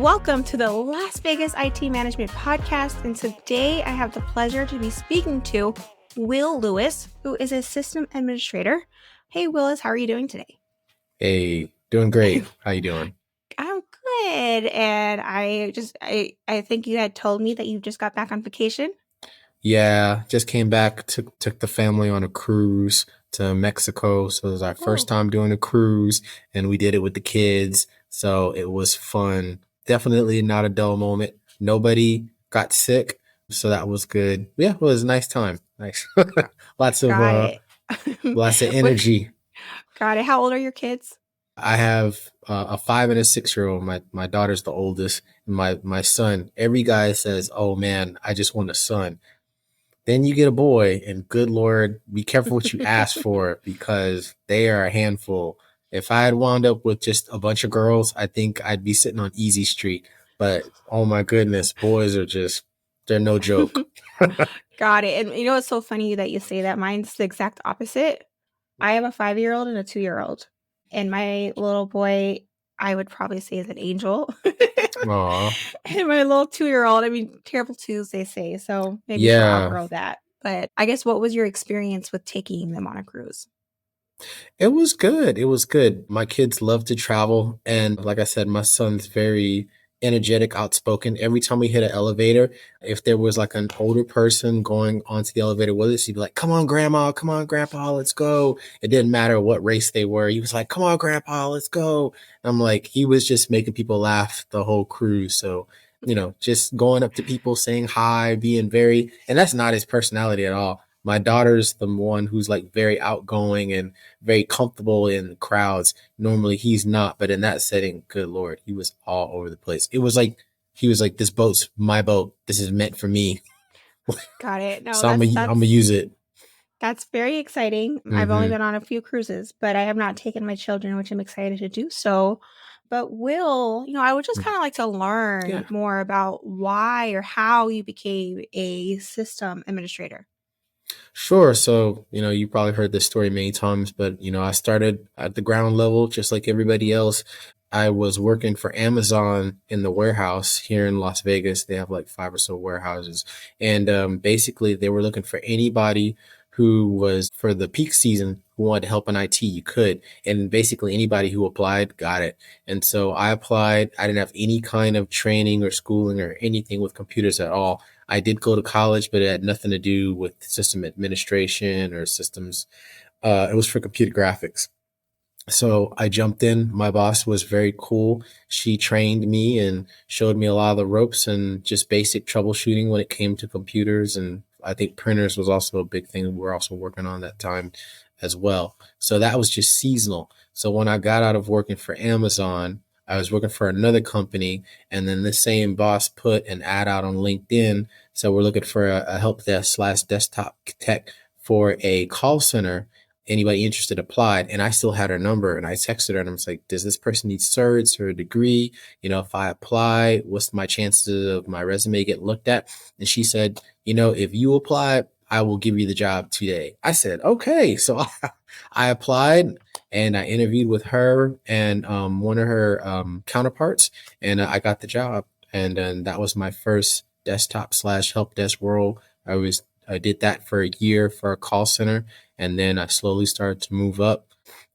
Welcome to the Las Vegas IT Management Podcast, and today I have the pleasure to be speaking to Wil Lewis, who is a system administrator. Hey, Willis, how are you doing today? Hey, doing great. How you doing? I'm good, and I think you had told me that you just got back on vacation. Yeah, just came back, took the family on a cruise to Mexico. So it was our first Oh, time doing a cruise, and we did it with the kids. So it was fun. Definitely not a dull moment. Nobody got sick, so that was good. Yeah, it was a nice time. Nice. got, Lots of got it. lots of What? energy. Got it. How old are your kids? I have a 5 and a 6 year old. My daughter's the oldest. My son. Every guy says, "Oh man, I just want a son." Then you get a boy, and good Lord, be careful what you ask for because they are a handful. If I had wound up with just a bunch of girls, I think I'd be sitting on easy street. But oh my goodness, boys are just, they're no joke. Got it. And you know, it's so funny that you say that. Mine's the exact opposite. I have a 5-year-old and a 2-year-old. And my little boy, I would probably say is an angel. Aw. And my little 2-year-old, I mean, terrible twos, they say. So maybe she'll Yeah, outgrow that. But I guess what was your experience with taking them on a cruise? it was good. It was good. My kids love to travel. And like I said, my son's very energetic, outspoken. Every time we hit an elevator, if there was like an older person going onto the elevator with us, he'd be like, "Come on, grandma, come on, grandpa, let's go." It didn't matter what race they were. He was like, "Come on, grandpa, let's go." And I'm like, he was just making people laugh the whole cruise. So, just going up to people, saying hi, being very, and that's not his personality at all. My daughter's the one who's like very outgoing and very comfortable in crowds. Normally he's not, but in that setting, good Lord, he was all over the place. It was like he was like, "This boat's my boat. This is meant for me. Got it. No, So I'm gonna use it." that's very exciting. I've only Hmm. been on a few cruises, but I have not taken my children, which I'm excited to do so. But Will, I would just kind of like to learn Yeah. more about why or how you became a system administrator. Sure. So, you probably heard this story many times, but, I started at the ground level just like everybody else. I was working for Amazon in the warehouse here in Las Vegas. They have like five or so warehouses. And basically, they were looking for anybody who was for the peak season who wanted to help in IT. You could. And basically, anybody who applied got it. And so I applied. I didn't have any kind of training or schooling or anything with computers at all. I did go to college, but it had nothing to do with system administration or systems. It was for computer graphics. So I jumped in. My boss was very cool. She trained me and showed me a lot of the ropes and just basic troubleshooting when it came to computers. And I think printers was also a big thing we're also working on that time as well. So that was just seasonal. So when I got out of working for Amazon, I was working for another company, and then the same boss put an ad out on LinkedIn. So we're looking for a help desk slash desktop tech for a call center. Anybody interested applied, and I still had her number, and I texted her and I was like, "Does this person need certs or a degree? If I apply, what's my chances of my resume getting looked at?" And she said, "If you apply, I will give you the job today." I said, "Okay." So I applied and I interviewed with her and one of her counterparts, and I got the job. And then that was my first desktop slash help desk role. I did that for a year for a call center, and then I slowly started to move up.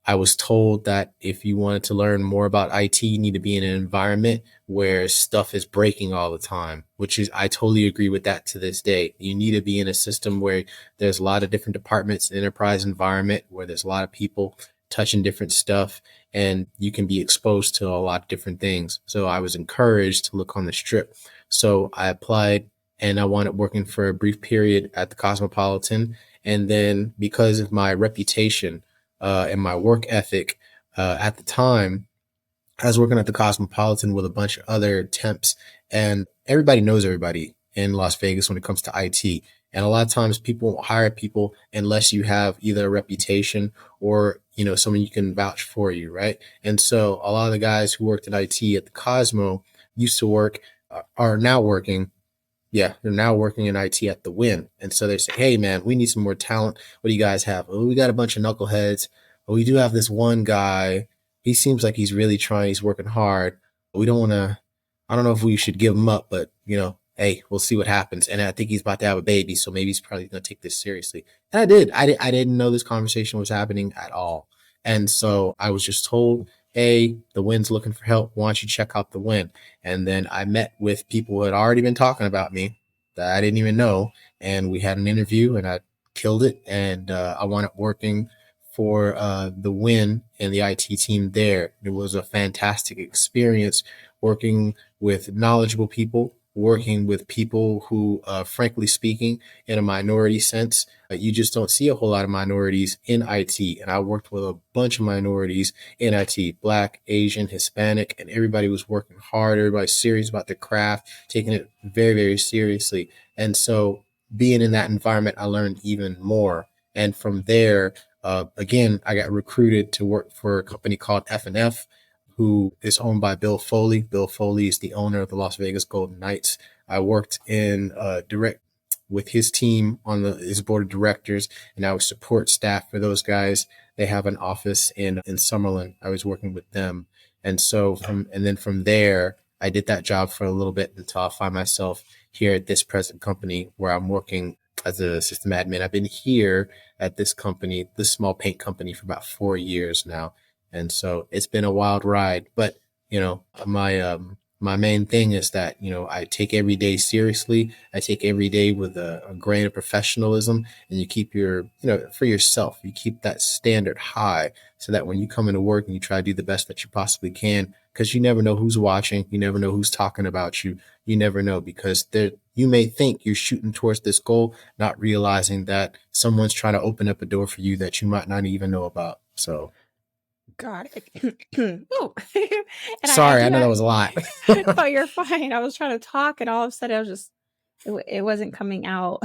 I was told that if you wanted to learn more about IT, you need to be in an environment where stuff is breaking all the time, which is, I totally agree with that to this day. You need to be in a system where there's a lot of different departments, enterprise environment where there's a lot of people touching different stuff, and you can be exposed to a lot of different things. So I was encouraged to look on the strip. So I applied and I wound up working for a brief period at the Cosmopolitan. And then because of my reputation and my work ethic at the time, I was working at the Cosmopolitan with a bunch of other temps, and everybody knows everybody in Las Vegas when it comes to IT. And a lot of times people won't hire people unless you have either a reputation or, someone you can vouch for you, right? And so a lot of the guys who worked at IT at the Cosmo used to work, are now working. Yeah, they're now working in IT at the Win. And so they say, "Hey, man, we need some more talent. What do you guys have?" "Oh, we got a bunch of knuckleheads. Oh, we do have this one guy. He seems like he's really trying. He's working hard. We don't want to I don't know if we should give him up, but hey, we'll see what happens. And I think he's about to have a baby, so maybe he's probably going to take this seriously. And I did. I didn't know this conversation was happening at all. And so I was just told, hey, the wind's looking for help. Why don't you check out the wind? And then I met with people who had already been talking about me that I didn't even know. And we had an interview and I killed it. And I wound up working for the win and the IT team there. It was a fantastic experience working with knowledgeable people, working with people who, frankly speaking, in a minority sense, you just don't see a whole lot of minorities in IT. And I worked with a bunch of minorities in IT, Black, Asian, Hispanic, and everybody was working hard. Everybody's serious about their craft, taking it very, very seriously. And so being in that environment, I learned even more. And from there, again, I got recruited to work for a company called F&F, who is owned by Bill Foley. Bill Foley is the owner of the Las Vegas Golden Knights. I worked in direct with his team on his board of directors, and I was support staff for those guys. They have an office in Summerlin. I was working with them, and so from there, I did that job for a little bit until I find myself here at this present company where I'm working as a system admin. I've been here at this company, this small paint company, for about 4 years now. And so it's been a wild ride, but my main thing is that I take every day seriously. I take every day with a grain of professionalism, and you keep for yourself, you keep that standard high, so that when you come into work and you try to do the best that you possibly can, because you never know who's watching, you never know who's talking about you, you never know, because you may think you're shooting towards this goal, not realizing that someone's trying to open up a door for you that you might not even know about. So. Got it. Oh, and I Sorry, I do know that have. was a lot. No, you're fine. I was trying to talk, and all of a sudden, I was just it wasn't coming out.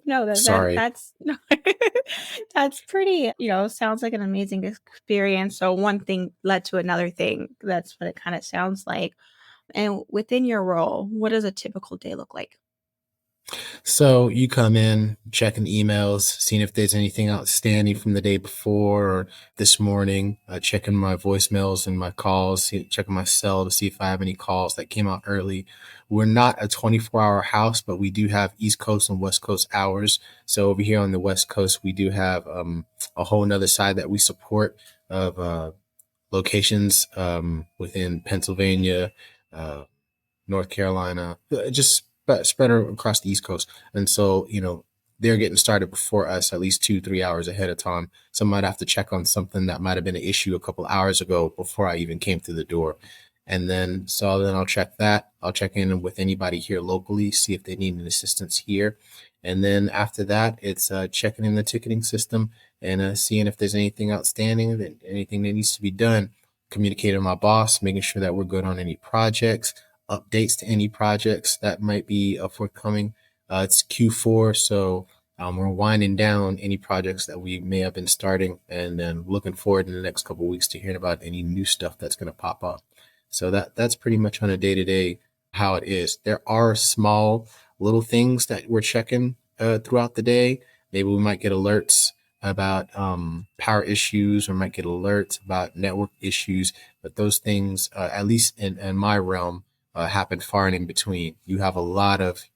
No, Sorry. that's no, that's pretty. Sounds like an amazing experience. So one thing led to another thing. That's what it kind of sounds like. And within your role, what does a typical day look like? So you come in, checking emails, seeing if there's anything outstanding from the day before or this morning, checking my voicemails and my calls, checking my cell to see if I have any calls that came out early. We're not a 24-hour house, but we do have East Coast and West Coast hours. So over here on the West Coast, we do have a whole nother side that we support of locations within Pennsylvania, uh, North Carolina, just spread across the East Coast. And so, they're getting started before us at least 2, 3 hours ahead of time. So I might have to check on something that might have been an issue a couple hours ago before I even came through the door. And then I'll check that. I'll check in with anybody here locally, see if they need any assistance here. And then after that, it's checking in the ticketing system and seeing if there's anything outstanding, anything that needs to be done. Communicating with my boss, making sure that we're good on any projects, updates to any projects that might be forthcoming. It's Q4, so we're winding down any projects that we may have been starting, and then looking forward in the next couple of weeks to hearing about any new stuff that's going to pop up. So that's pretty much on a day to day how it is. There are small little things that we're checking throughout the day. Maybe we might get alerts about power issues, or might get alerts about network issues, but those things, at least in my realm, happen far and in between. You have a lot of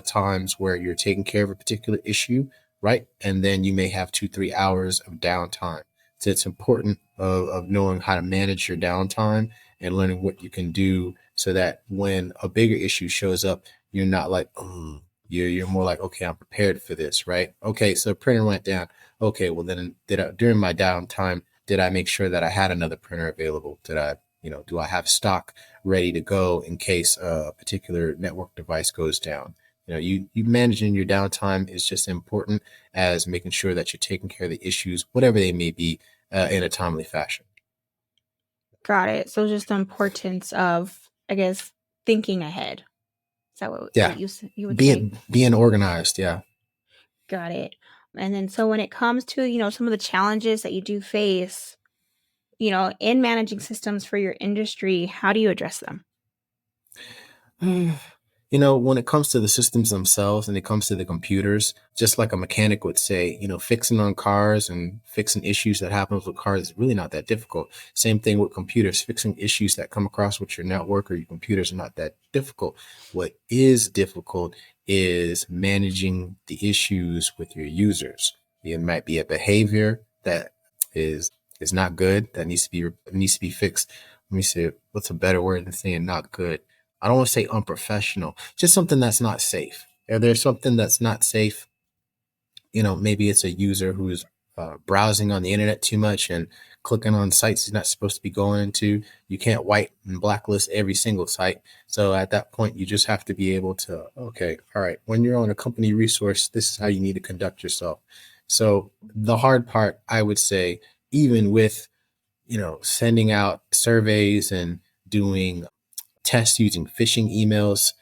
times where you're taking care of a particular issue, right? And then you may have 2, 3 hours of downtime. So it's important of knowing how to manage your downtime and learning what you can do so that when a bigger issue shows up, you're not like, oh, you're more like, okay, I'm prepared for this, right? Okay, so printer went down. Okay, well then during my downtime, did I make sure that I had another printer available? Do I have stock ready to go in case a particular network device goes down? You managing your downtime is just important as making sure that you're taking care of the issues, whatever they may be, in a timely fashion. Got it. So just the importance of, I guess, thinking ahead. Is that what Yeah, you would say? being organized. Yeah. Got it. And then so when it comes to, some of the challenges that you do face, in managing systems for your industry, how do you address them? When it comes to the systems themselves and it comes to the computers, just like a mechanic would say, fixing on cars and fixing issues that happens with cars is really not that difficult. Same thing with computers, fixing issues that come across with your network or your computers are not that difficult. What is difficult is managing the issues with your users. It might be a behavior that is is not good that needs to be fixed. Let me see what's a better word than saying not good. I don't want to say unprofessional, just something that's not safe. If there's something that's not safe, maybe it's a user who's browsing on the internet too much and clicking on sites he's not supposed to be going into. You can't white and blacklist every single site. So at that point, you just have to be able to, okay, all right, when you're on a company resource, this is how you need to conduct yourself. So the hard part, I would say, even with, sending out surveys and doing tests using phishing emails,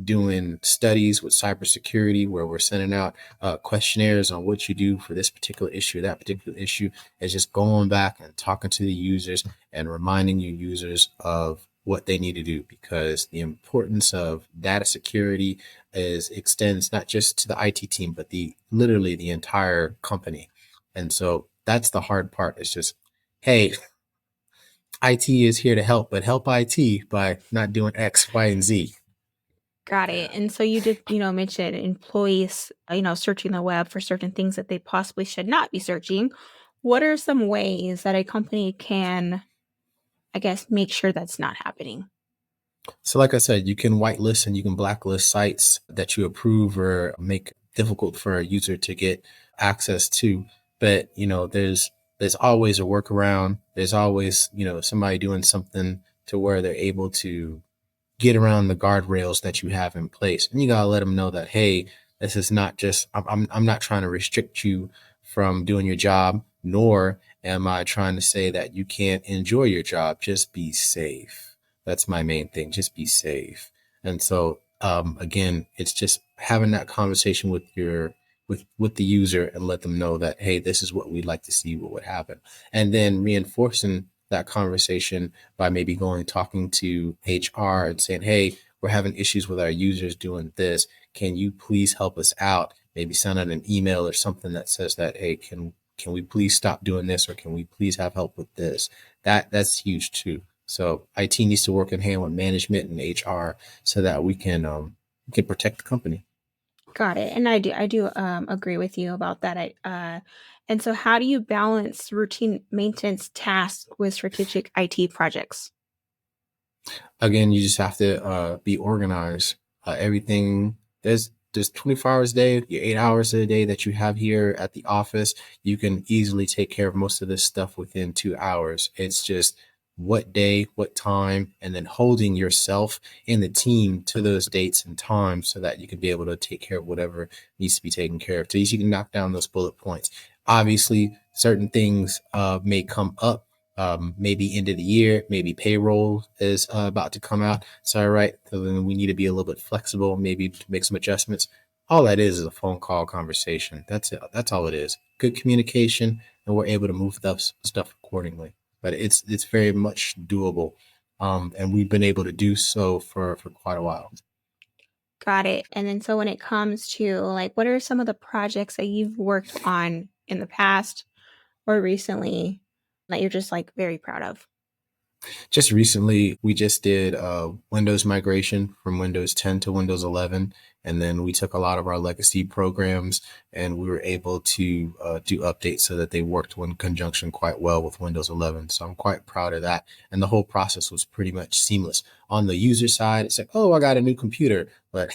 doing studies with cybersecurity where we're sending out questionnaires on what you do for this particular issue, that particular issue, is just going back and talking to the users and reminding your users of what they need to do because the importance of data security is extends not just to the IT team, but the literally the entire company. And so that's the hard part. It's just, hey, IT is here to help, but help IT by not doing X, Y, and Z. Got it. And so you did, mention employees, searching the web for certain things that they possibly should not be searching. What are some ways that a company can, I guess, make sure that's not happening? So, like I said, you can whitelist and you can blacklist sites that you approve or make difficult for a user to get access to. But there's always a workaround. There's always somebody doing something to where they're able to get around the guardrails that you have in place. And you gotta let them know that, hey, this is not just I'm not trying to restrict you from doing your job, nor am I trying to say that you can't enjoy your job. Just be safe. That's my main thing. Just be safe. And so again, it's just having that conversation with the user and let them know that, hey, this is what we'd like to see, what would happen. And then reinforcing that conversation by maybe going talking to HR and saying, hey, we're having issues with our users doing this. Can you please help us out? Maybe send out an email or something that says that, hey, can we please stop doing this or can we please have help with this? That's huge too. So IT needs to work in hand with management and HR so that we can protect the company. Got it. And I do agree with you about that. And so how do you balance routine maintenance tasks with strategic IT projects? Again, you just have to be organized. Everything there's 24 hours a day, your 8 hours a day that you have here at the office. You can easily take care of most of this stuff within 2 hours. It's just what day, what time, and then holding yourself and the team to those dates and times so that you can be able to take care of whatever needs to be taken care of. So you can knock down those bullet points. Obviously, certain things may come up maybe end of the year, maybe payroll is about to come out. So, all right, so then we need to be a little bit flexible, maybe to make some adjustments. All that is a phone call conversation. That's it. That's all it is. Good communication, and we're able to move stuff accordingly. But it's very much doable, and we've been able to do so for quite a while. Got it. And then so when it comes to like what are some of the projects that you've worked on in the past or recently that you're just like very proud of? Just recently, we just did Windows migration from Windows 10 to Windows 11. And then we took a lot of our legacy programs and we were able to do updates so that they worked in conjunction quite well with Windows 11. So I'm quite proud of that. And the whole process was pretty much seamless. On the user side, it's like, oh, I got a new computer. But,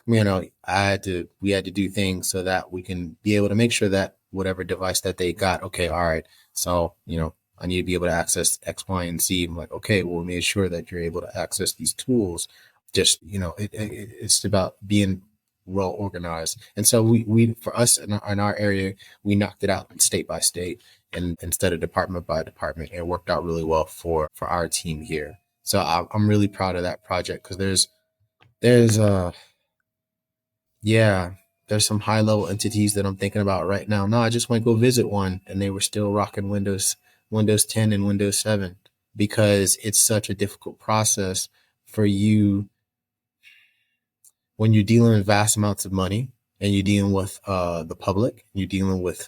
we had to do things so that we can be able to make sure that whatever device that they got, okay, all right. So, I need to be able to access X, Y, and Z. I'm like, okay, well, we made sure that you're able to access these tools. Just, it's about being well organized. And so we for us in our area, we knocked it out state by state and instead of department by department. It worked out really well for our team here. So I'm really proud of that project because there's yeah, there's some high level entities that I'm thinking about right now. No, I just went to go visit one and they were still rocking Windows 10 and Windows 7 because it's such a difficult process for you. when you're dealing with vast amounts of money and you're dealing with the public, you're dealing with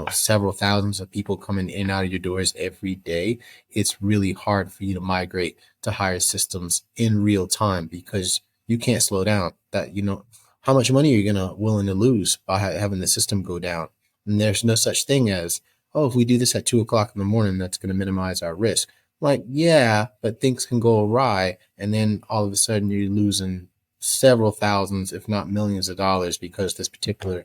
several thousands of people coming in and out of your doors every day. It's really hard for you to migrate to higher systems in real time because you can't slow down. That how much money are you gonna willing to lose by having the system go down? And there's no such thing as, oh, if we do this at 2 o'clock in the morning, that's going to minimize our risk. Like, yeah, but things can go awry, and then all of a sudden you're losing several thousands, if not millions of dollars because this particular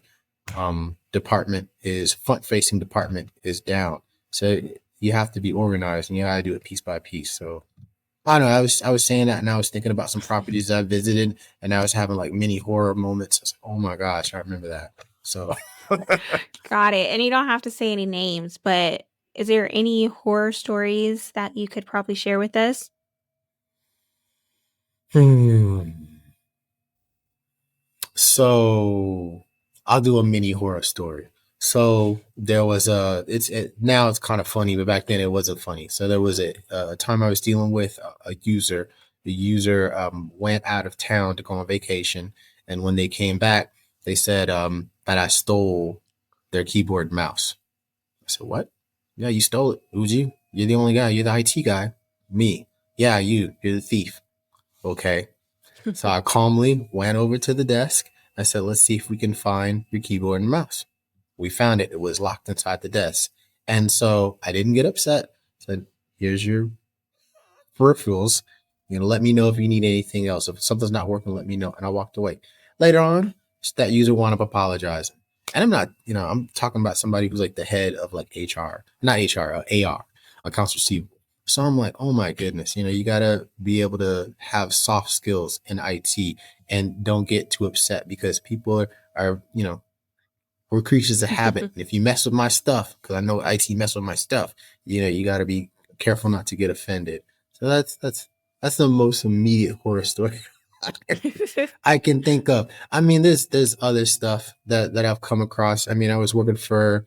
department is front facing department is down. So you have to be organized and you got to do it piece by piece. So I don't know. I was saying that and I was thinking about some properties I visited and I was having like mini horror moments. I was like, oh my gosh, I remember that. So Got it. And you don't have to say any names, but is there any horror stories that you could probably share with us? hmm. So I'll do a mini horror story. So there was now it's kind of funny, but back then it wasn't funny. So there was a time I was dealing with a user. The user went out of town to go on vacation, and when they came back, they said that I stole their keyboard and mouse. I said, "What? Yeah, you stole it, Uji. You're the only guy. You're the IT guy. Me. Yeah, you. You're the thief. Okay." So I calmly went over to the desk. I said, let's see if we can find your keyboard and mouse. We found it. It was locked inside the desk. And so I didn't get upset. I said, here's your peripherals. Let me know if you need anything else. If something's not working, let me know. And I walked away. Later on, that user wound up apologizing. And I'm not, I'm talking about somebody who's like the head of like HR, not HR, AR, accounts receivable. So I'm like, oh my goodness, you got to be able to have soft skills in IT and don't get too upset because people are we're creatures of habit. And if you mess with my stuff, because I know IT mess with my stuff, you got to be careful not to get offended. So that's the most immediate horror story I can think of. I mean, there's other stuff that I've come across. I mean, I was working for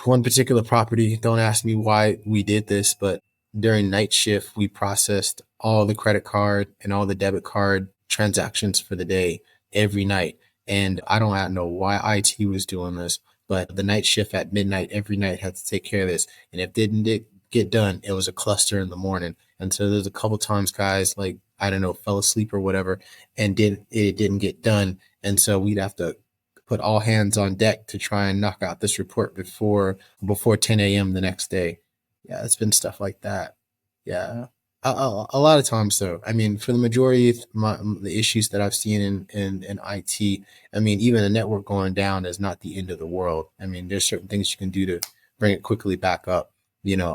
one particular property. Don't ask me why we did this, but during night shift, we processed all the credit card and all the debit card transactions for the day every night. And I don't know why IT was doing this, but the night shift at midnight every night had to take care of this. And if it didn't get done, it was a cluster in the morning. And so there's a couple times guys like, I don't know, fell asleep or whatever, and it didn't get done. And so we'd have to put all hands on deck to try and knock out this report before 10 a.m. the next day. Yeah, it's been stuff like that. Yeah, a lot of times though. I mean, for the majority of the issues that I've seen in IT, I mean, even a network going down is not the end of the world. I mean, there's certain things you can do to bring it quickly back up,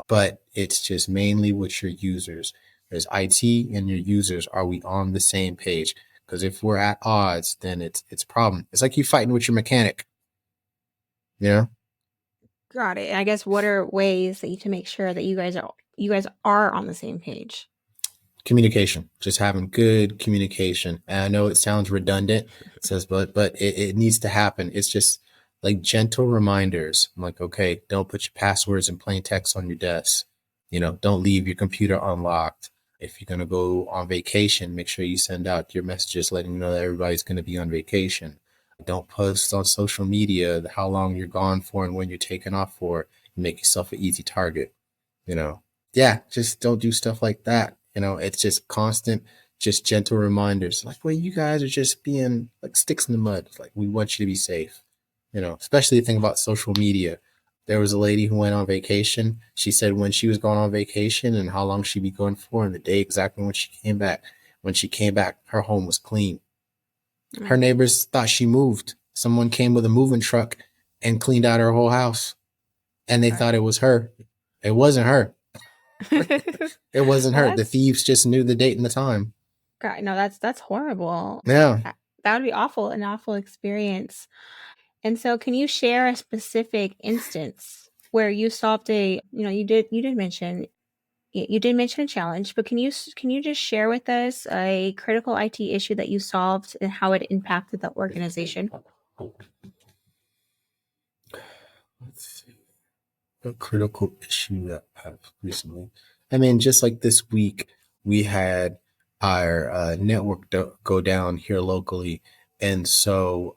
but it's just mainly with your users. There's IT and your users. Are we on the same page? Because if we're at odds, then it's a problem. It's like you fighting with your mechanic, you know? Got it. And I guess what are ways that you can make sure that you guys are on the same page? Communication, just having good communication. And I know it sounds redundant, it says, but it needs to happen. It's just like gentle reminders. I'm like, okay, don't put your passwords in plain text on your desk. Don't leave your computer unlocked. If you're gonna go on vacation, make sure you send out your messages letting you know that everybody's gonna be on vacation. Don't post on social media how long you're gone for and when you're taking off for. You make yourself an easy target you know yeah, just don't do stuff like that. It's just constant, just gentle reminders like, well, you guys are just being like sticks in the mud. It's like, we want you to be safe. Especially the thing about social media. There was a lady who went on vacation. She said when she was going on vacation and how long she'd be going for and the day exactly when she came back. When she came back, her home was clean. Her Mm, neighbors thought she moved. Someone came with a moving truck and cleaned out her whole house, and they got thought it was her. It wasn't her. it. It wasn't Well, her. The thieves just knew the date and the time. God, no, that's horrible. Yeah. That would be awful, an awful experience. And so, can you share a specific instance where you solved you did mention you did mention a challenge, but can you just share with us a critical IT issue that you solved and how it impacted the organization? Let's see. A critical issue that I've recently. I mean, just like this week, we had our network go down here locally, And so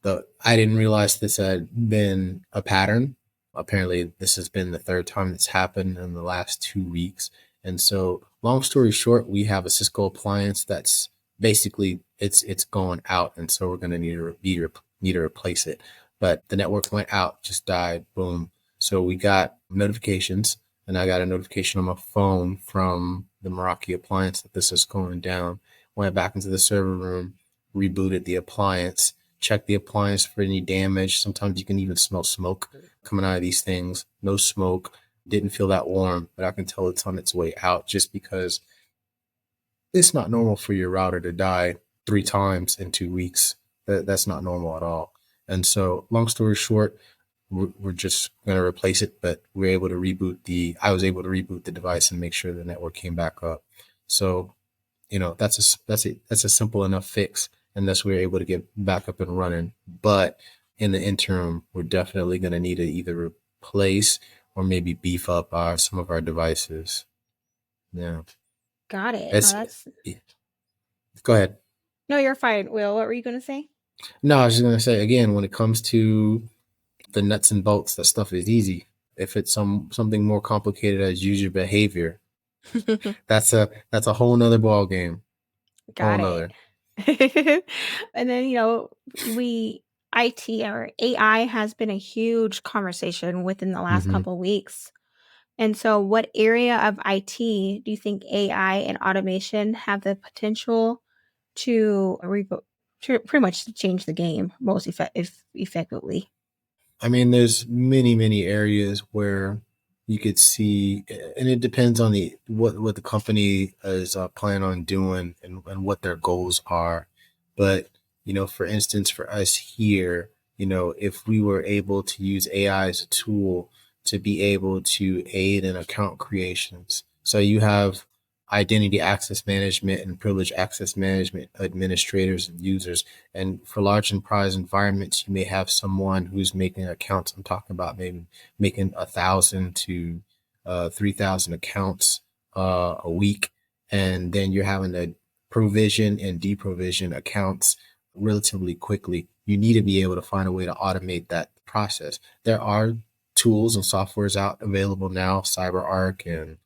the I didn't realize this had been a pattern. Apparently, this has been the third time it's happened in the last 2 weeks. And so, long story short, we have a Cisco appliance that's basically it's going out, and so we're going to need to replace it. But the network went out, just died, boom. So we got notifications, and I got a notification on my phone from the Meraki appliance that this is going down. Went back into the server room, rebooted the appliance, check the appliance for any damage. Sometimes you can even smell smoke coming out of these things. No smoke. Didn't feel that warm, but I can tell it's on its way out just because it's not normal for your router to die 3 times in 2 weeks. That's not normal at all. And so, long story short, we're just going to replace it, but I was able to reboot the device and make sure the network came back up. So that's a simple enough fix, and thus we were able to get back up and running. But in the interim, we're definitely going to need to either replace or maybe beef up our some of our devices. Yeah, Got it. Oh, it's that's go ahead. no, you're fine. Will, what were you gonna say? No, I was just going to say again, when it comes to the nuts and bolts, that stuff is easy. If it's something more complicated as user behavior, that's a whole nother ball game. Whole Got it. nother. And then, we IT or AI has been a huge conversation within the last Mm-hmm. couple weeks. And so, what area of IT do you think AI and automation have the potential to to pretty much change the game most effectively? I mean, there's many areas where you could see, and it depends on the what the company is planning on doing and what their goals are. But for instance, for us here, if we were able to use AI as a tool to be able to aid in account creations, so you have identity access management and privilege access management administrators and users, and for large enterprise environments, you may have someone who's making accounts. I'm talking about maybe making 1,000 to 3,000 accounts a week, and then you're having to provision and deprovision accounts relatively quickly. You need to be able to find a way to automate that process. There are tools and softwares out available now, CyberArk and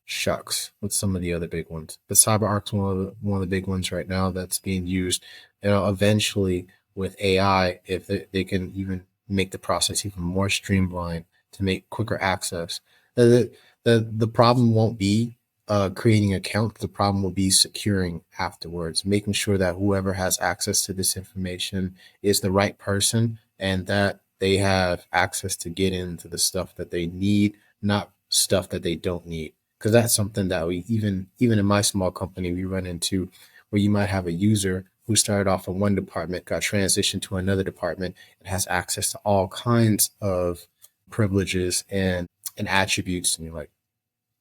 shucks, what's some of the other big ones? But CyberArk's one of the big ones right now that's being used. Eventually with AI, if they can even make the process even more streamlined to make quicker access. The problem won't be creating accounts. The problem will be securing afterwards, making sure that whoever has access to this information is the right person and that they have access to get into the stuff that they need, not stuff that they don't need, because that's something that we even in my small company we run into, where you might have a user who started off in one department, got transitioned to another department, and has access to all kinds of privileges and attributes, and you're like,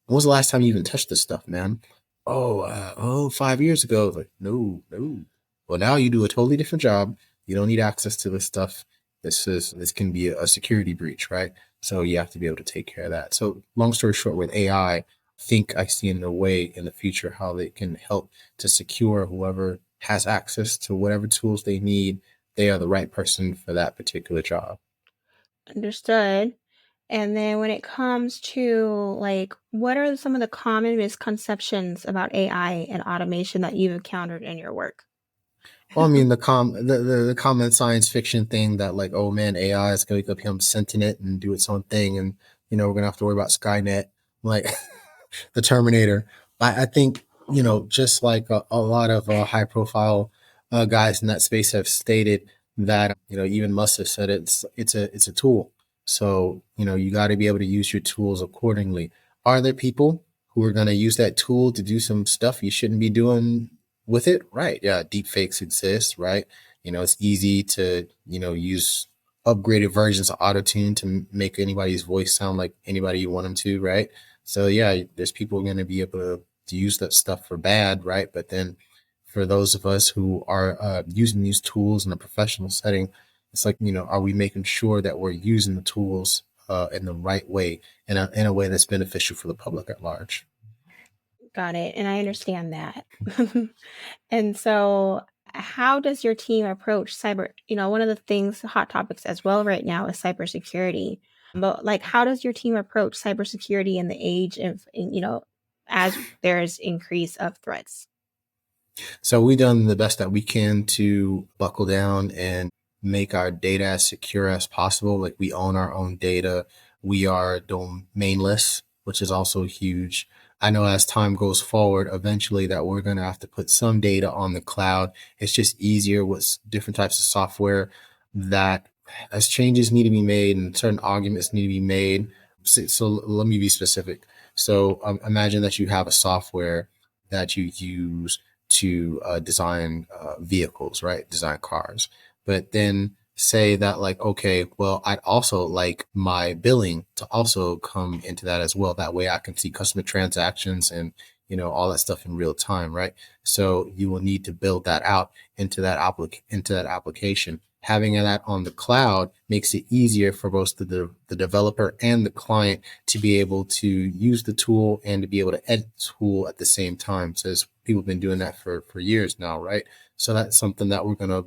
when was the last time you even touched this stuff, man? Oh, 5 years ago. Like, no, no. Well, now you do a totally different job. You don't need access to this stuff. This can be a security breach, right? So you have to be able to take care of that. So long story short, with AI, I think I see in a way in the future how they can help to secure whoever has access to whatever tools they need. They are the right person for that particular job. Understood. And then when it comes to what are some of the common misconceptions about AI and automation that you've encountered in your work? Well, I mean, the common science fiction thing that like, oh man, AI is going to become sentient and do its own thing, and we're going to have to worry about Skynet, like the Terminator. I think just like a lot of high profile guys in that space have stated that even Musk has said it's a tool. So you got to be able to use your tools accordingly. Are there people who are going to use that tool to do some stuff you shouldn't be doing with it? Right? Yeah, deep fakes exist. Right? It's easy to use upgraded versions of autotune to make anybody's voice sound like anybody you want them to. Right? So yeah, there's people going to be able to use that stuff for bad, right? But then for those of us who are using these tools in a professional setting, it's like, are we making sure that we're using the tools in the right way, in a way that's beneficial for the public at large? Got it. And I understand that. And so how does your team approach cyber? One of the things, hot topics as well right now is cybersecurity. But like, how does your team approach cybersecurity in the age of, as there's increase of threats? So we've done the best that we can to buckle down and make our data as secure as possible. Like we own our own data. We are domainless, which is also huge. I know as time goes forward, eventually that we're going to have to put some data on the cloud. It's just easier with different types of software that as changes need to be made and certain arguments need to be made. So let me be specific. So imagine that you have a software that you use to design vehicles, right? Design cars. But then say that like, okay, well, I'd also like my billing to also come into that as well. That way I can see customer transactions and, all that stuff in real time, right? So you will need to build that out into that application. Having that on the cloud makes it easier for both the developer and the client to be able to use the tool and to be able to edit the tool at the same time. So people have been doing that for years now, right? So that's something that we're going to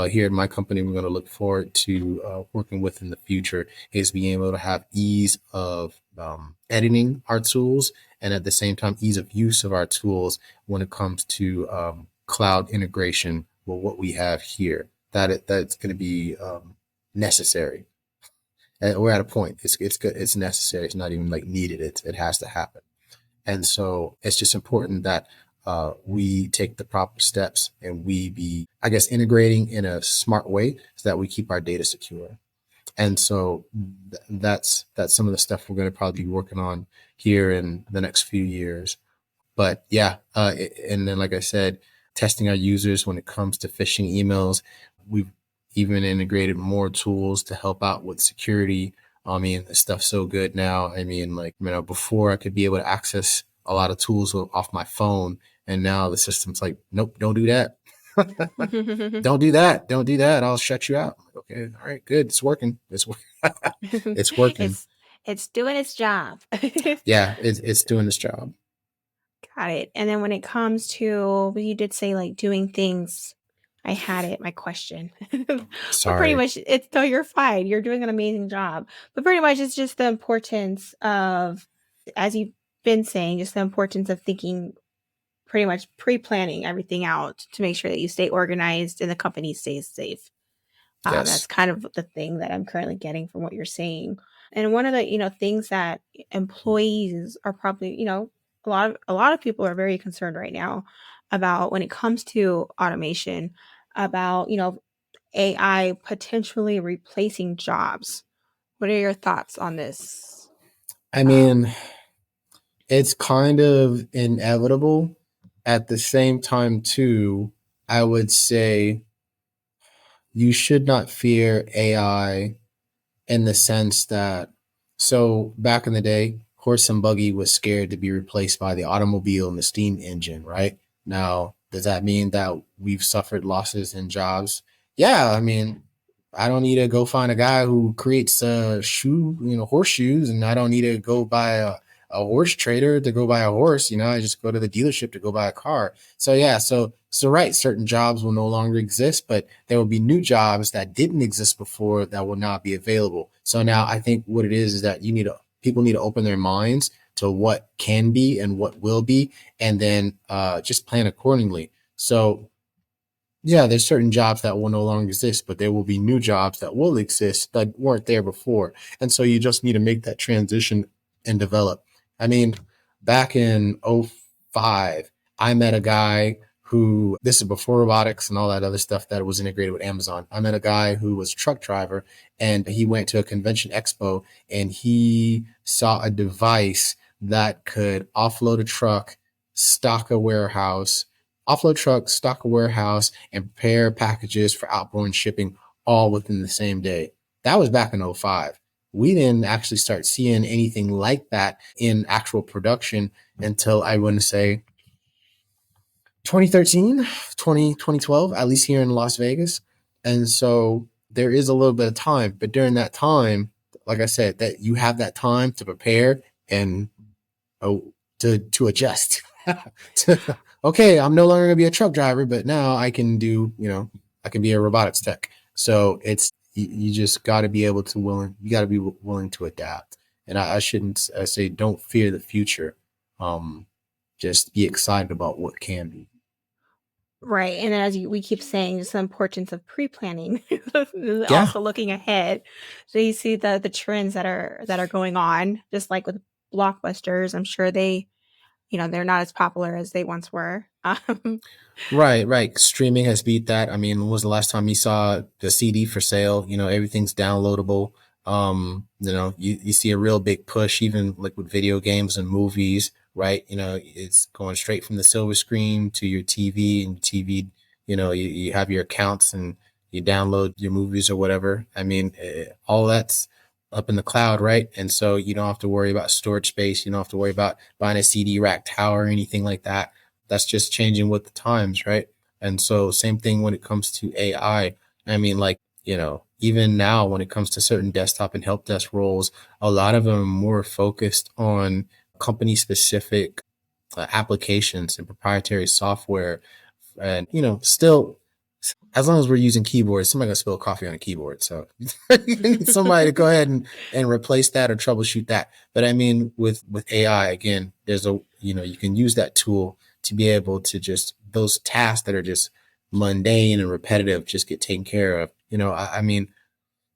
here at my company, we're going to look forward to working with in the future is being able to have ease of editing our tools and at the same time ease of use of our tools when it comes to cloud integration with what we have here. That's going to be necessary. And we're at a point. It's good. It's necessary. It's not even like needed. It has to happen. And so it's just important that we take the proper steps and we be, I guess, integrating in a smart way so that we keep our data secure. And so that's some of the stuff we're going to probably be working on here in the next few years. But yeah, and then like I said, testing our users when it comes to phishing emails. We've even integrated more tools to help out with security. I mean, the stuff's so good now. I mean, like, before I could be able to access a lot of tools off my phone, and now the system's like, nope, don't do that. Don't do that. Don't do that. I'll shut you out. Okay, all right, good. It's working. It's working. it's it's doing its job. Yeah, it's doing its job. Got it. And then when it comes to, well, you did say like doing things, I had it, my question. But pretty Sorry. much it's, no, you're fine. You're doing an amazing job. But pretty much it's just the importance of, as you've been saying, just the importance of thinking, pretty much pre-planning everything out to make sure that you stay organized and the company stays safe. That's Yes. kind of the thing that I'm currently getting from what you're saying. And one of the, things that employees are probably, a lot of people are very concerned right now about when it comes to automation, about, AI potentially replacing jobs. What are your thoughts on this? I Um, mean, it's kind of inevitable. At the same time, too, I would say you should not fear AI in the sense that, so back in the day, horse and buggy was scared to be replaced by the automobile and the steam engine, right? Now, does that mean that we've suffered losses in jobs? Yeah, I mean, I don't need to go find a guy who creates horseshoes, and I don't need to go buy a horse trader to go buy a horse. I just go to the dealership to go buy a car. So yeah, so right, certain jobs will no longer exist, but there will be new jobs that didn't exist before that will not be available. So now I think what it is that people need to open their minds to what can be and what will be, and then just plan accordingly. So yeah, there's certain jobs that will no longer exist, but there will be new jobs that will exist that weren't there before. And so you just need to make that transition and develop. I mean, back in '05, I met a guy who, this is before robotics and all that other stuff that was integrated with Amazon. I met a guy who was a truck driver and he went to a convention expo and he saw a device that could offload truck, stock a warehouse, and prepare packages for outbound shipping all within the same day. That was back in '05. We didn't actually start seeing anything like that in actual production until I wouldn't say 2013, 2012, at least here in Las Vegas. And so there is a little bit of time, but during that time, like I said, that you have that time to prepare and oh, to adjust. okay, I'm no longer gonna be a truck driver, but now I can do, you know, I can be a robotics tech. So it's you just got to be able to willing, you got to be willing to adapt. And I shouldn't, I say don't fear the future. Um, just be excited about what can be. Right, and then as we keep saying, just the importance of pre-planning, Yeah, also looking ahead. So you see the trends that are going on, just like with blockbusters. I'm sure they, they're not as popular as they once were. right, right. Streaming has beat that. I mean, when was the last time you saw the CD for sale? You know, everything's downloadable. You know, you see a real big push, even like with video games and movies, right? You know, it's going straight from the silver screen to your TV, and TV, you know, you have your accounts and you download your movies or whatever. I mean, all that's up in the cloud, right? And so you don't have to worry about storage space. You don't have to worry about buying a CD rack tower or anything like that. That's just changing with the times, right? And so same thing when it comes to AI. I mean, like, you know, even now when it comes to certain desktop and help desk roles, a lot of them are more focused on company specific applications and proprietary software. And, you know, still, as long as we're using keyboards, somebody gonna spill coffee on a keyboard. So you need somebody to go ahead and replace that or troubleshoot that. But I mean, with AI, again, there's a, you know, you can use that tool to be able to just those tasks that are just mundane and repetitive just get taken care of. You know, I mean,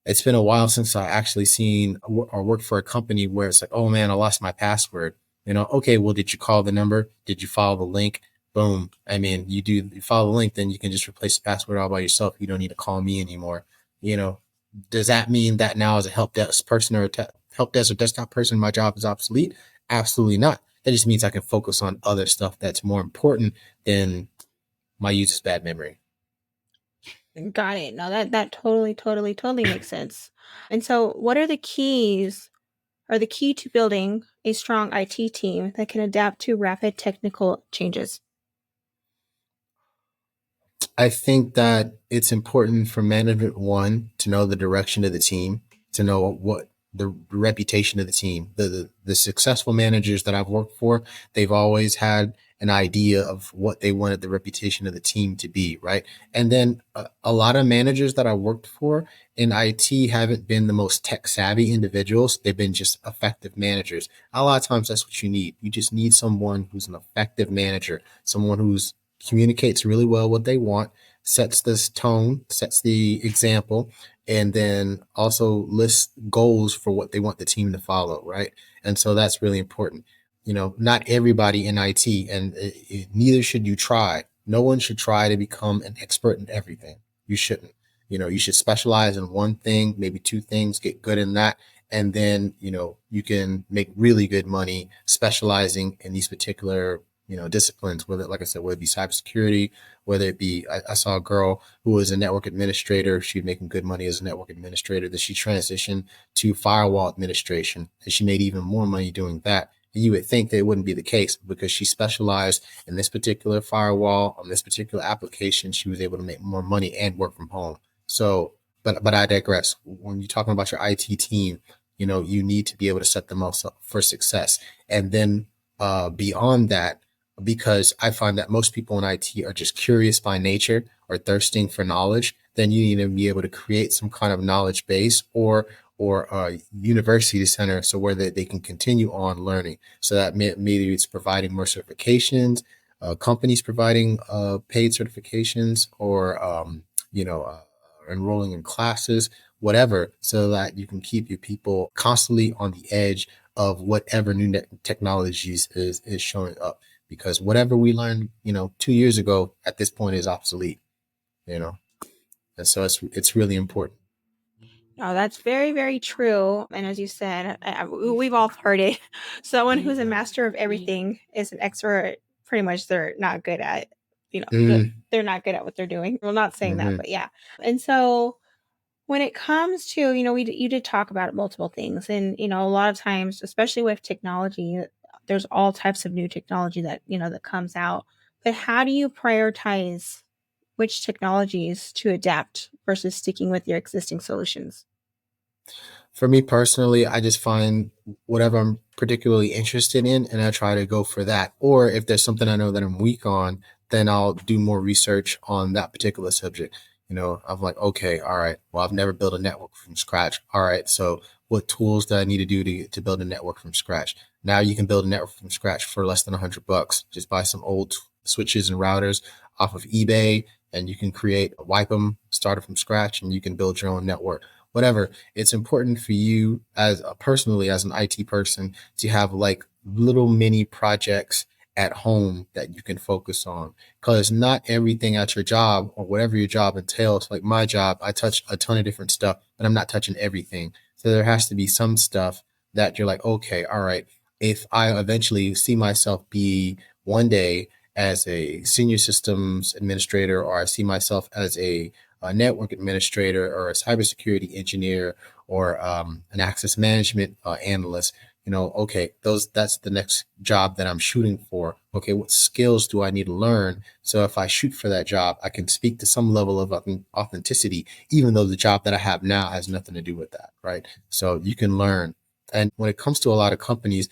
it's been a while since I actually seen or worked for a company where it's like, oh man, I lost my password. You know, okay, well, did you call the number? Did you follow the link? Boom. I mean, you follow the link, then you can just replace the password all by yourself. You don't need to call me anymore. You know, does that mean that now as a help desk person or help desk or desktop person, my job is obsolete? Absolutely not. That just means I can focus on other stuff that's more important than my user's bad memory. Got it. No, that totally, totally, totally makes sense. And so, what are the keys or the key to building a strong IT team that can adapt to rapid technical changes? I think that it's important for management one to know the direction of the team, to know what the reputation of the team. The successful managers that I've worked for, they've always had an idea of what they wanted the reputation of the team to be, right? And then a lot of managers that I worked for in IT haven't been the most tech savvy individuals. They've been just effective managers. A lot of times that's what you need. You just need someone who's an effective manager, someone who's communicates really well what they want, sets this tone, sets the example, and then also lists goals for what they want the team to follow, right? And so that's really important. You know, not everybody in IT, and neither should you try. No one should try to become an expert in everything. You shouldn't. You know, you should specialize in one thing, maybe two things, get good in that, and then, you know, you can make really good money specializing in these particular, you know, disciplines, whether, like I said, whether it be cybersecurity, whether it be, I saw a girl who was a network administrator. She was making good money as a network administrator. That she transitioned to firewall administration, and she made even more money doing that. And you would think that it wouldn't be the case because she specialized in this particular firewall on this particular application. She was able to make more money and work from home. So, but I digress. When you're talking about your IT team, you know, you need to be able to set them up for success, and then beyond that, because I find that most people in IT are just curious by nature or thirsting for knowledge, then you need to be able to create some kind of knowledge base or a university center so where they can continue on learning. So that maybe it's providing more certifications, companies providing paid certifications, or you know, enrolling in classes, whatever, so that you can keep your people constantly on the edge of whatever new technologies is showing up, because whatever we learned, you know, 2 years ago at this point is obsolete, you know, and so it's really important. No, that's very, very true. And as you said, we've all heard it. Someone who's a master of everything is an expert. Pretty much, they're not good at, Mm-hmm. they're not good at what they're doing. Well, not saying that, Mm-hmm. but yeah. And so when it comes to, you did talk about multiple things, and a lot of times, especially with technology, there's all types of new technology that that comes out. But how do you prioritize which technologies to adapt versus sticking with your existing solutions? For me personally, I just find whatever I'm particularly interested in and I try to go for that. Or if there's something I know that I'm weak on, then I'll do more research on that particular subject. I'm like, okay, all right, well, I've never built a network from scratch. All right, so what tools do I need to do to build a network from scratch? Now you can build a network from scratch for less than $100. Just buy some old switches and routers off of eBay and you can wipe them, start it from scratch, and you can build your own network. Whatever. It's important for you personally as an IT person to have like little mini projects at home that you can focus on, because not everything at your job or whatever your job entails, like my job, I touch a ton of different stuff, but I'm not touching everything. So there has to be some stuff that you're like, okay, all right, if I eventually see myself be one day as a senior systems administrator, or I see myself as a network administrator or a cybersecurity engineer or an access management analyst, okay, that's the next job that I'm shooting for. Okay, what skills do I need to learn? So if I shoot for that job, I can speak to some level of authenticity, even though the job that I have now has nothing to do with that, right? So you can learn. And when it comes to a lot of companies,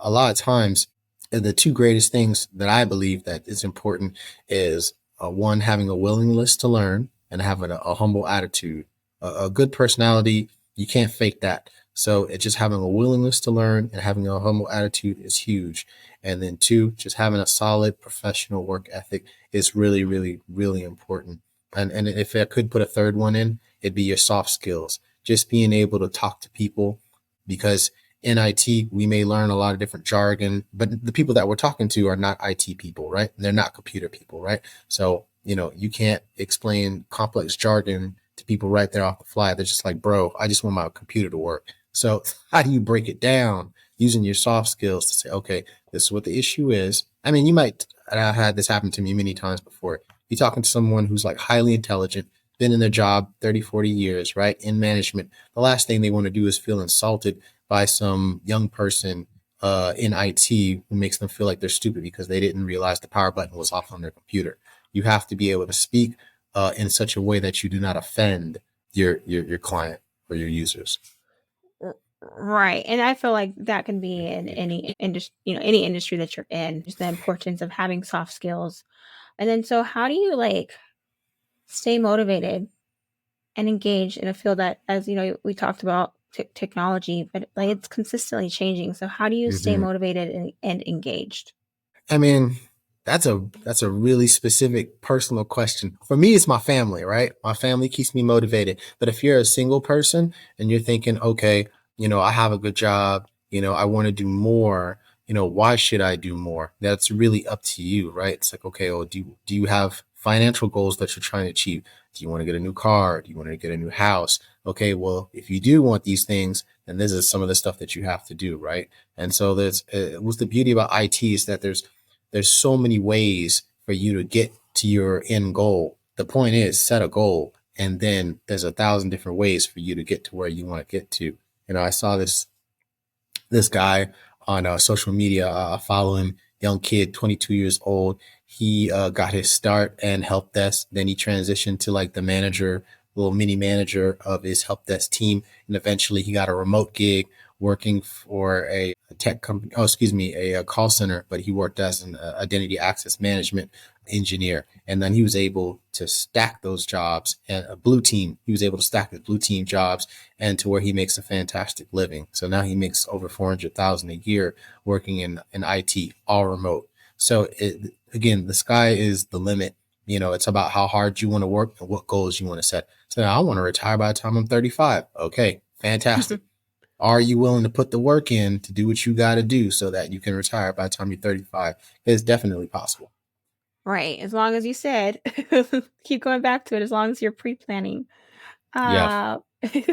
a lot of times, the two greatest things that I believe that is important is one, having a willingness to learn and having a humble attitude. A good personality, you can't fake that. So it's just having a willingness to learn and having a humble attitude is huge. And then two, just having a solid professional work ethic is really, really, really important. And if I could put a third one in, it'd be your soft skills. Just being able to talk to people, because in IT, we may learn a lot of different jargon, but the people that we're talking to are not IT people, right? They're not computer people, right? So, you can't explain complex jargon to people right there off the fly. They're just like, bro, I just want my computer to work. So how do you break it down using your soft skills to say, okay, this is what the issue is? I mean, and I had this happen to me many times before. You're talking to someone who's like highly intelligent, been in their job 30, 40 years, right? In management. The last thing they want to do is feel insulted by some young person in IT who makes them feel like they're stupid because they didn't realize the power button was off on their computer. You have to be able to speak in such a way that you do not offend your client or your users. Right. And I feel like that can be in any industry, any industry that you're in, just the importance of having soft skills. And then, so how do you like stay motivated and engaged in a field that, as we talked about technology, but like it's consistently changing. So how do you stay Mm-hmm. motivated and engaged? I mean, that's a really specific personal question. For me, it's my family, right? My family keeps me motivated. But if you're a single person and you're thinking, okay, I have a good job, I want to do more, why should I do more? That's really up to you, right? It's like, okay, well, do you have financial goals that you're trying to achieve? Do you want to get a new car? Do you want to get a new house? Okay, well, if you do want these things, then this is some of the stuff that you have to do, right? And so what's the beauty about IT is that there's so many ways for you to get to your end goal. The point is set a goal, and then there's 1,000 different ways for you to get to where you want to get to. I saw this guy on social media. I follow him, young kid, 22 years old. He got his start and help desk. Then he transitioned to like the manager, little mini manager of his help desk team. And eventually he got a remote gig working for a tech company. Oh, excuse me, a call center, but he worked as an identity access management engineer. And then he was able to stack those jobs and a blue team. He was able to stack his blue team jobs and to where he makes a fantastic living. So now he makes over 400,000 a year working in IT, all remote. So again, the sky is the limit. It's about how hard you want to work and what goals you want to set. So now I want to retire by the time I'm 35. Okay, fantastic. Are you willing to put the work in to do what you got to do so that you can retire by the time you're 35? It's definitely possible. Right. As long as you said, keep going back to it, as long as you're pre-planning. Yeah. Uh,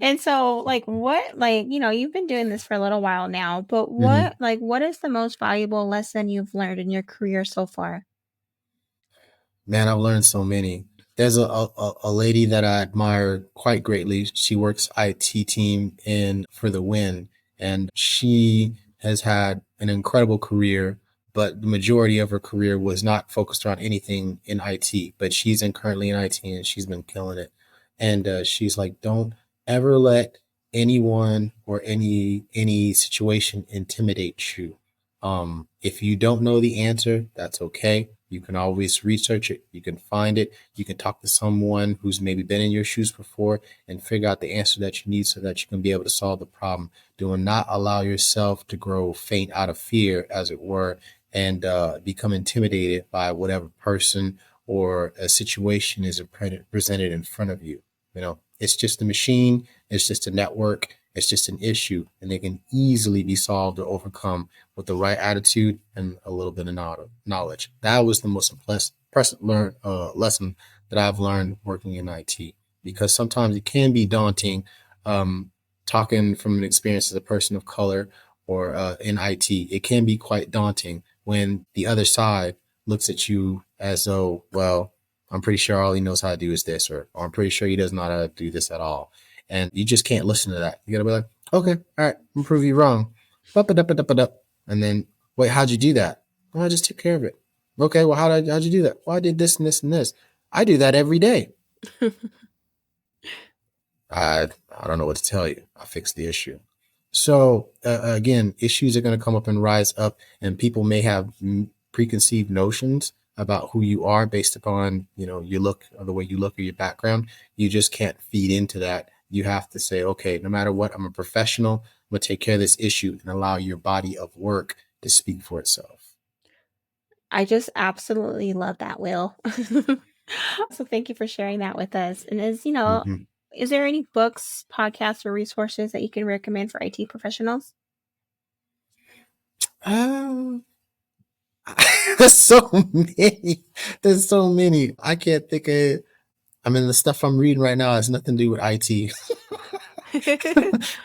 and so like you've been doing this for a little while now, but Mm-hmm. what is the most valuable lesson you've learned in your career so far? Man, I've learned so many. There's a lady that I admire quite greatly. She works IT team in For the Win, and she has had an incredible career, but the majority of her career was not focused around anything in IT. But currently in IT, and she's been killing it. And she's like, don't ever let anyone or any situation intimidates you. If you don't know the answer, that's okay. You can always research it. You can find it. You can talk to someone who's maybe been in your shoes before and figure out the answer that you need so that you can be able to solve the problem. Do not allow yourself to grow faint out of fear, as it were, and become intimidated by whatever person or a situation is presented in front of you. You know, it's just a machine, it's just a network, it's just an issue, and they can easily be solved or overcome with the right attitude and a little bit of knowledge. That was the most impressive lesson that I've learned working in IT, because sometimes it can be daunting. Talking from an experience as a person of color or in IT, it can be quite daunting when the other side looks at you as though, well, I'm pretty sure all he knows how to do is this, or I'm pretty sure he doesn't know how to do this at all. And you just can't listen to that. You gotta be like, okay, all right, I'm gonna prove you wrong. And then, wait, how'd you do that? Well, I just took care of it. Okay, well, how'd you do that? Well, I did this and this and this. I do that every day. I don't know what to tell you. I fixed the issue. So again, issues are going to come up and rise up, and people may have preconceived notions about who you are based upon, you know, your look or the way you look or your background. You just can't feed into that. You have to say, okay, no matter what, I'm a professional. I'm going to take care of this issue and allow your body of work to speak for itself. I just absolutely love that, Will. So thank you for sharing that with us. And Mm-hmm. is there any books, podcasts, or resources that you can recommend for IT professionals? Um, there's so many. There's so many. I can't think of. I mean, the stuff I'm reading right now has nothing to do with IT.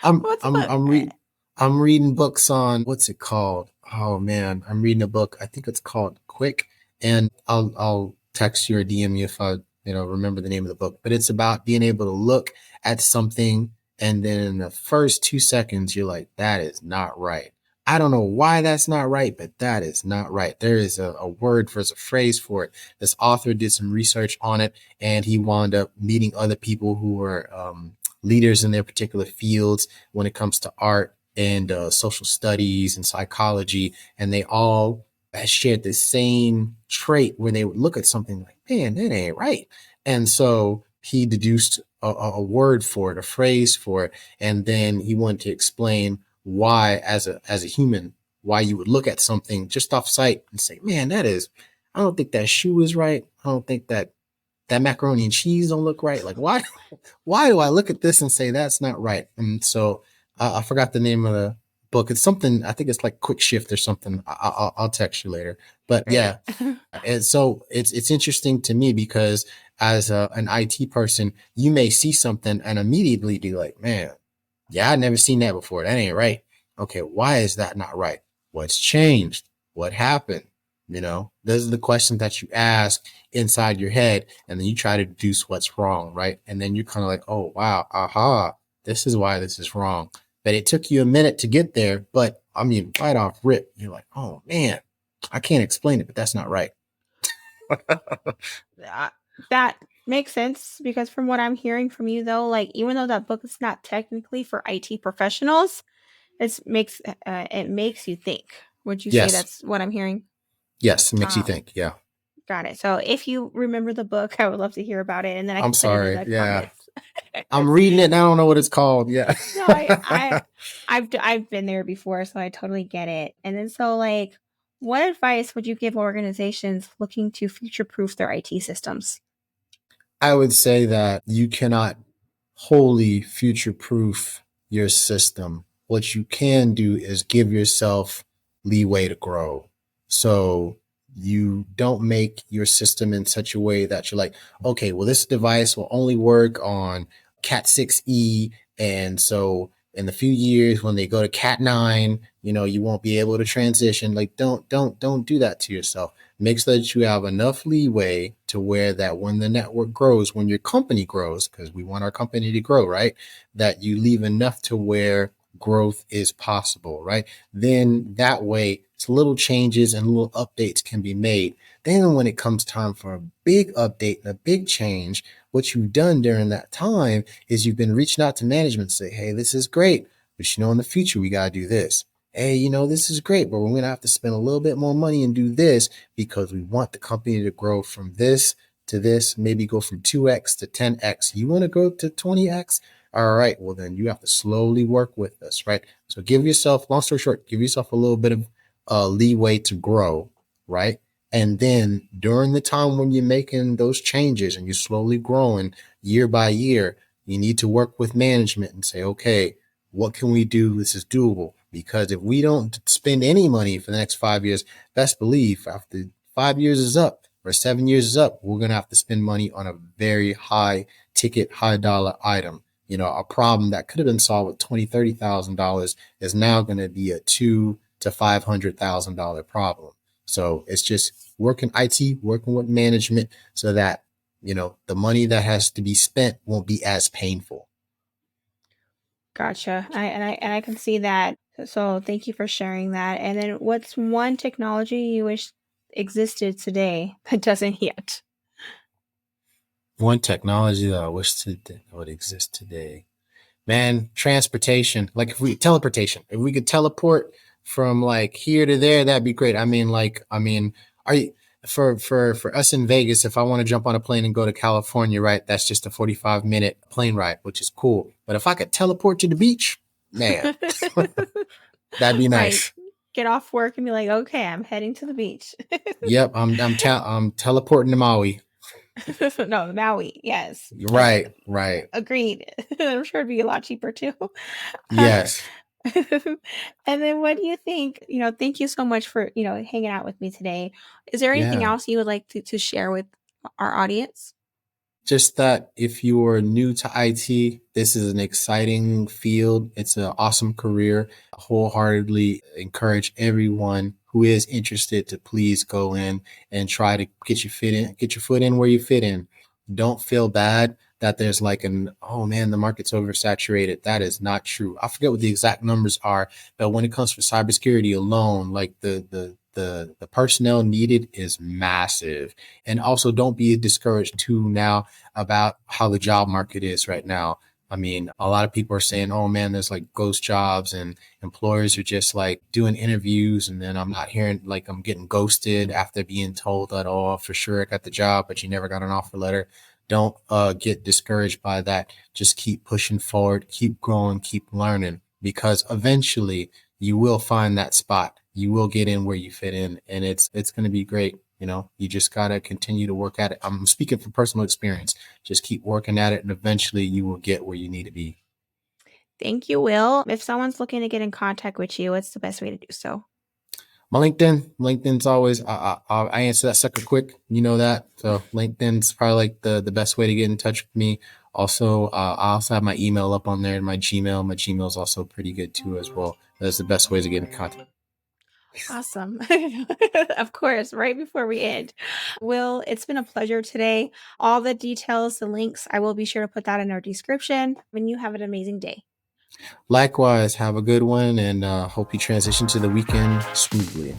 I'm What's I'm about I'm reading I'm reading books on, what's it called? Oh man, I'm reading a book. I think it's called Quick, and I'll text you or DM you if I remember the name of the book. But it's about being able to look at something, and then in the first 2 seconds you're like, that is not right. I don't know why that's not right, but that is not right. There is a word for it, a phrase for it. This author did some research on it, and he wound up meeting other people who were leaders in their particular fields when it comes to art and social studies and psychology, and they all shared the same trait where they would look at something like, man, that ain't right. And so he deduced a word for it, a phrase for it, and then he wanted to explain why, as a human, why you would look at something just off sight and say, man, I don't think that shoe is right. I don't think that macaroni and cheese don't look right. Like, why do I look at this and say that's not right? And so I forgot the name of the book. It's something, I think it's like Quick Shift or something. I'll text you later. But great? yeah, and so it's interesting to me because as an IT person, you may see something and immediately be like, man, yeah, I never seen that before. That ain't right. Okay, why is that not right? What's changed? What happened? Those are the questions that you ask inside your head, and then you try to deduce what's wrong, right? And then you're kind of like, oh, wow, aha, this is why this is wrong. But it took you a minute to get there, but I mean, right off rip, you're like, oh man, I can't explain it, but that's not right. Uh, that makes sense because from what I'm hearing from you, though, like even though that book is not technically for IT professionals, it makes you think. Would you say Yes, that's what I'm hearing? yes, it makes you Um, think. Yeah. got it. So if you remember the book, I would love to hear about it, and then I I'm can put it in sorry. the Yeah. comments. I'm reading it and I don't know what it's called. Yeah. No, I've been there before, so I totally get it. And then so like, what advice would you give organizations looking to future proof their IT systems? I would say that you cannot wholly future proof your system. What you can do is give yourself leeway to grow. So you don't make your system in such a way that you're like, okay, well, this device will only work on Cat 6E. And so in the few years when they go to Cat 9, you won't be able to transition. Like, don't do that to yourself. Make sure that you have enough leeway to where that when the network grows, when your company grows, because we want our company to grow, right? That you leave enough to where growth is possible, right? Then that way, little changes and little updates can be made. Then when it comes time for a big update and a big change, what you've done during that time is you've been reaching out to management, say, hey, this is great, but in the future, we got to do this. Hey, this is great, but we're going to have to spend a little bit more money and do this because we want the company to grow from this to this, maybe go from 2x to 10x. You want to go to 20x? All right, well, then you have to slowly work with us, right? So give yourself, long story short, give yourself a little bit of leeway to grow, right? And then during the time when you're making those changes and you're slowly growing year by year, you need to work with management and say, okay, what can we do? This is doable. Because if we don't spend any money for the next 5 years, best believe after 5 years is up or 7 years is up, we're going to have to spend money on a very high ticket, high dollar item. A problem that could have been solved with $20,000, $30,000 is now going to be a $200,000 to $500,000 problem. So it's just working IT, working with management so that, the money that has to be spent won't be as painful. Gotcha. I can see that. So thank you for sharing that. And then what's one technology you wish existed today but doesn't yet? One technology that I wish would exist today, man, transportation. Like if we teleportation, if we could teleport from like here to there, that'd be great. Are you for us in Vegas, if I want to jump on a plane and go to California, right? That's just a 45-minute plane ride, which is cool. But if I could teleport to the beach, man, that'd be Right. nice. Get off work and be like, okay, I'm heading to the beach. Yep, I'm teleporting to Maui. No, Maui. Yes. Yes. Right, right. Agreed. I'm sure it'd be a lot cheaper too. Uh, Yes. and then what do you think? Thank you so much for, hanging out with me today. Is there anything Yeah. else you would like to share with our audience? Just that if you are new to IT, this is an exciting field. It's an awesome career. I wholeheartedly encourage everyone who is interested to please go in and try to get your foot in where you fit in. Don't feel bad that there's like oh man, the market's oversaturated. That is not true. I forget what the exact numbers are, but when it comes for cybersecurity alone, like the personnel needed is massive. And also don't be discouraged too now about how the job market is right now. I mean, a lot of people are saying, oh man, there's like ghost jobs and employers are just like doing interviews. And then I'm not hearing like I'm getting ghosted after being told that, oh, for sure I got the job, but you never got an offer letter. Don't get discouraged by that. Just keep pushing forward, keep growing, keep learning, because eventually you will find that spot. You will get in where you fit in, and it's going to be great. You just got to continue to work at it. I'm speaking from personal experience. Just keep working at it, and eventually you will get where you need to be. Thank you, Will. If someone's looking to get in contact with you, what's the best way to do so? My LinkedIn's always, I answer that sucker quick. You know that. So LinkedIn's probably like the best way to get in touch with me. Also, I also have my email up on there and my Gmail. My Gmail is also pretty good too as well. That's the best ways to get in contact. Awesome. Of course, right before we end. Will, it's been a pleasure today. All the details, the links, I will be sure to put that in our description. And you have an amazing day. Likewise, have a good one and hope you transition to the weekend smoothly.